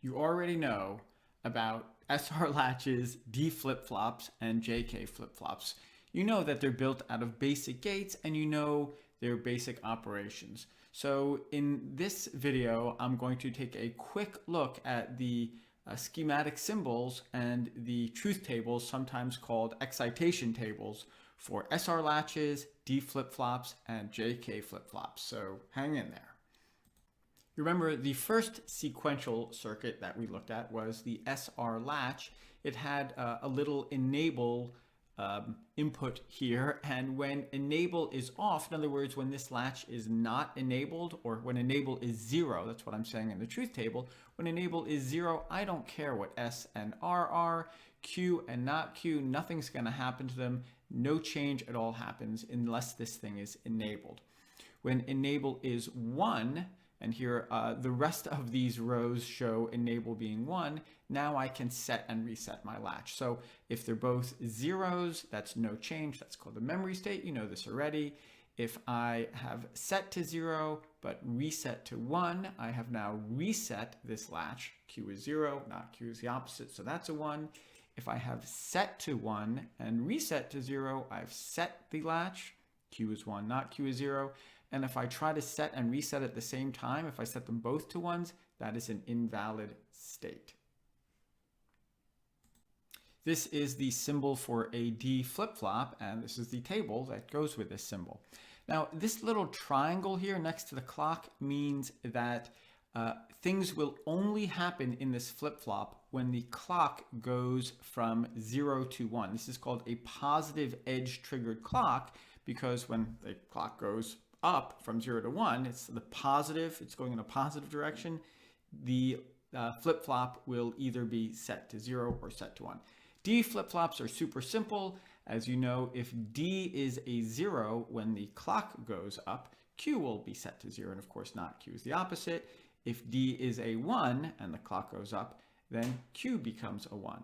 you already know about SR latches, D flip-flops, and JK flip-flops. You know that they're built out of basic gates and you know their basic operations. So in this video, I'm going to take a quick look at the schematic symbols and the truth tables, sometimes called excitation tables, for SR latches, D flip-flops, and JK flip-flops. So hang in there. Remember, the first sequential circuit that we looked at was the SR latch. It had a little enable input here, and when enable is off, in other words, when this latch is not enabled, or when enable is 0, that's what I'm saying in the truth table, when enable is 0, I don't care what S and R are, Q and not Q, nothing's going to happen to them. No change at all happens unless this thing is enabled. When enable is 1, and here the rest of these rows show enable being 1, now I can set and reset my latch. So if they're both zeros, that's no change. That's called a memory state. You know this already. If I have set to 0 but reset to 1, I have now reset this latch. Q is 0, not Q is the opposite, so that's a 1. If I have set to 1 and reset to 0, I've set the latch. Q is 1, not Q is 0. And if I try to set and reset at the same time, if I set them both to 1s, that is an invalid state. This is the symbol for a D flip-flop, and this is the table that goes with this symbol. Now, this little triangle here next to the clock means that things will only happen in this flip-flop when the clock goes from 0 to 1. This is called a positive edge-triggered clock, because when the clock goes up from 0 to 1, it's the positive, it's going in a positive direction. The flip-flop will either be set to 0 or set to 1. D flip-flops are super simple. As you know, if D is a 0 when the clock goes up, Q will be set to 0, and of course not. Q is the opposite. If D is a 1 and the clock goes up, then Q becomes a 1.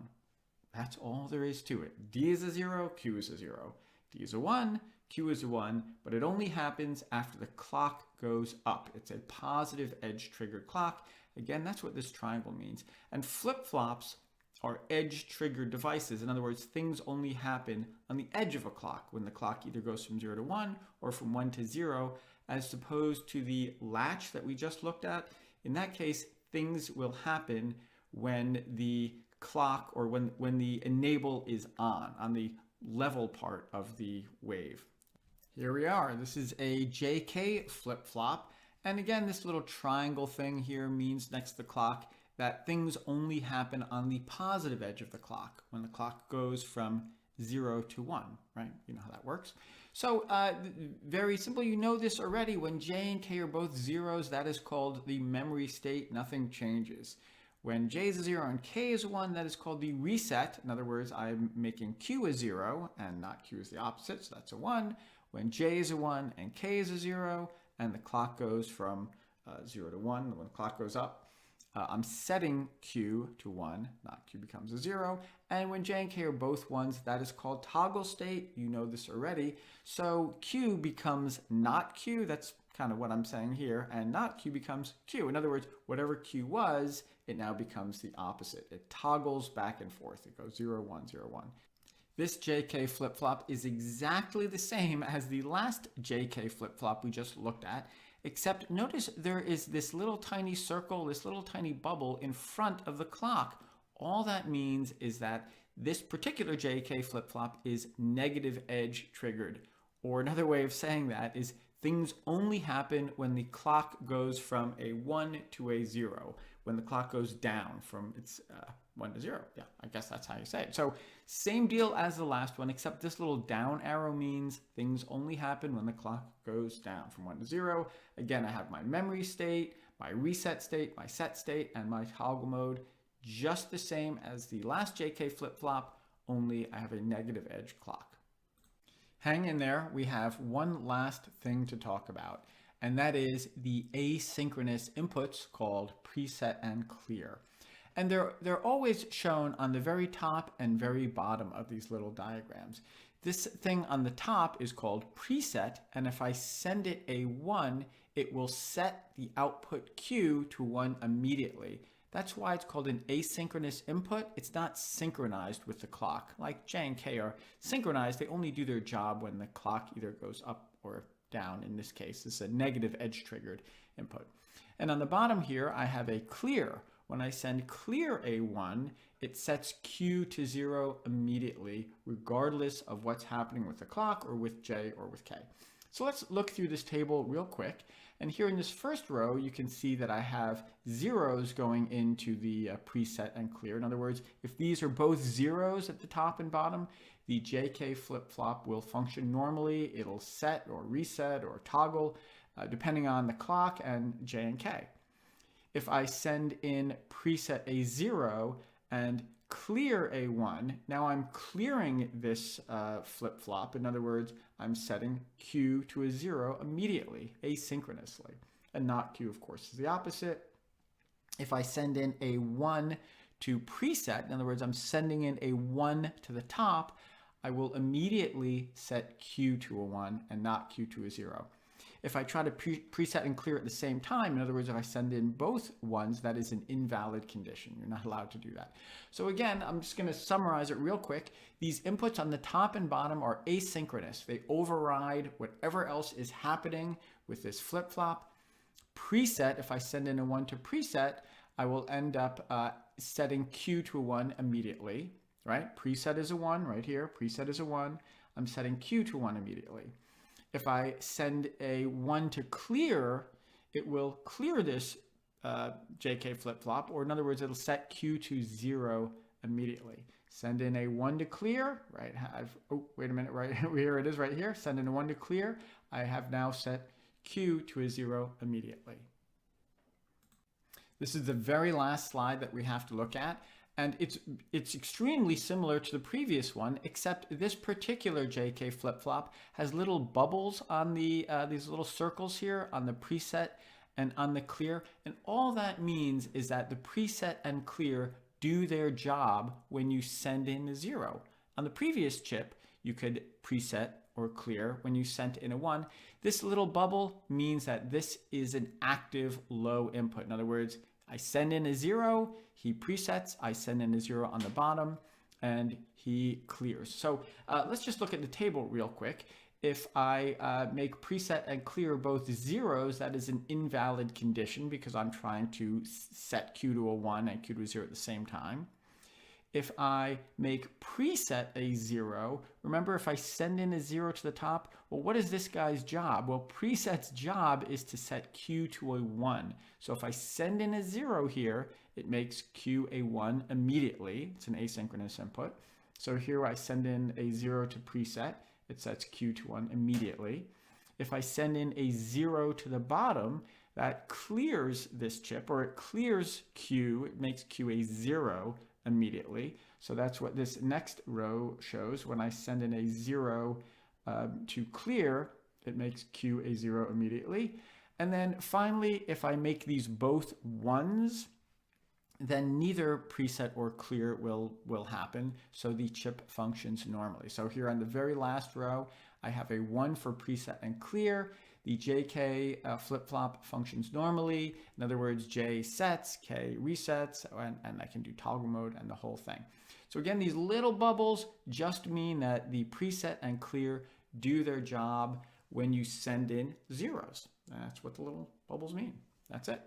That's all there is to it. D is a 0, Q is a 0. D is a 1, Q is a 1, but it only happens after the clock goes up. It's a positive edge-triggered clock. Again, that's what this triangle means. And flip-flops are edge-triggered devices. In other words, things only happen on the edge of a clock, when the clock either goes from 0 to 1 or from 1 to 0, as opposed to the latch that we just looked at. In that case, things will happen when the clock, or when the enable is on the level part of the wave. Here we are. This is a JK flip-flop. And again, this little triangle thing here means next to the clock that things only happen on the positive edge of the clock, when the clock goes from 0 to 1, right? You know how that works. So very simple. You know this already. When J and K are both zeros, that is called the memory state. Nothing changes. When J is a 0 and K is a 1, that is called the reset. In other words, I'm making Q a 0 and not Q is the opposite, so that's a 1. When J is a 1 and K is a 0 and the clock goes from 0 to 1, when the clock goes up, I'm setting Q to 1, not Q becomes a 0. And when J and K are both 1s, that is called toggle state. You know this already. So Q becomes not Q. That's kind of what I'm saying here. And not Q becomes Q. In other words, whatever Q was, it now becomes the opposite. It toggles back and forth. It goes 0, 1, 0, 1. This JK flip-flop is exactly the same as the last JK flip-flop we just looked at, except notice there is this little tiny circle, this little tiny bubble in front of the clock. All that means is that this particular JK flip-flop is negative edge triggered. Or another way of saying that is things only happen when the clock goes from a 1 to a 0, when the clock goes down from its 1 to 0. Yeah, I guess that's how you say it. So same deal as the last one, except this little down arrow means things only happen when the clock goes down from 1 to 0. Again, I have my memory state, my reset state, my set state, and my toggle mode, just the same as the last JK flip-flop, only I have a negative edge clock. Hang in there, we have one last thing to talk about, and that is the asynchronous inputs called preset and clear. And they're always shown on the very top and very bottom of these little diagrams. This thing on the top is called preset, and if I send it a 1, it will set the output Q to 1 immediately. That's why it's called an asynchronous input. It's not synchronized with the clock. Like J and K are synchronized, they only do their job when the clock either goes up or down. In this case, it's a negative edge triggered input. And on the bottom here, I have a clear. When I send clear A1, it sets Q to 0 immediately, regardless of what's happening with the clock or with J or with K. So let's look through this table real quick. And here in this first row, you can see that I have zeros going into the preset and clear. In other words, if these are both zeros at the top and bottom, the JK flip-flop will function normally. It'll set or reset or toggle depending on the clock and J and K. If I send in preset A0 and clear A1, now I'm clearing this flip-flop. In other words, I'm setting Q to a 0 immediately, asynchronously, and not Q, of course, is the opposite. If I send in a 1 to preset, in other words, I'm sending in a 1 to the top, I will immediately set Q to a 1 and not Q to a 0. If I try to preset and clear at the same time, in other words, if I send in both ones, that is an invalid condition. You're not allowed to do that. So again, I'm just going to summarize it real quick. These inputs on the top and bottom are asynchronous. They override whatever else is happening with this flip-flop. Preset, if I send in a 1 to preset, I will end up setting Q to a 1 immediately, right? Preset is a 1 right here. Preset is a 1. I'm setting Q to 1 immediately. If I send a 1 to clear, it will clear this JK flip-flop, or in other words, it'll set Q to 0 immediately. Send in a 1 to clear, right? Oh, wait a minute, right here it is right here. Send in a 1 to clear. I have now set Q to a 0 immediately. This is the very last slide that we have to look at. And it's extremely similar to the previous one, except this particular JK flip-flop has little bubbles on the these little circles here on the preset and on the clear. And all that means is that the preset and clear do their job when you send in a 0. On the previous chip, you could preset or clear when you sent in a 1. This little bubble means that this is an active low input. In other words, I send in a 0, he presets, I send in a 0 on the bottom, and he clears. So let's just look at the table real quick. If I make preset and clear both zeros, that is an invalid condition because I'm trying to set Q to a 1 and Q to a 0 at the same time. If I make preset a 0, remember if I send in a 0 to the top, well, what is this guy's job? Well, preset's job is to set Q to a 1. So if I send in a 0 here, it makes Q a 1 immediately. It's an asynchronous input. So here I send in a 0 to preset, it sets Q to 1 immediately. If I send in a 0 to the bottom, that clears this chip, or it clears Q, it makes Q a 0 immediately. So that's what this next row shows. When I send in a 0 to clear, it makes Q a 0 immediately. And then finally, if I make these both 1s, then neither preset or clear will happen. So the chip functions normally. So here on the very last row, I have a 1 for preset and clear. The JK flip-flop functions normally. In other words, J sets, K resets, and I can do toggle mode and the whole thing. So again, these little bubbles just mean that the preset and clear do their job when you send in zeros. That's what the little bubbles mean. That's it.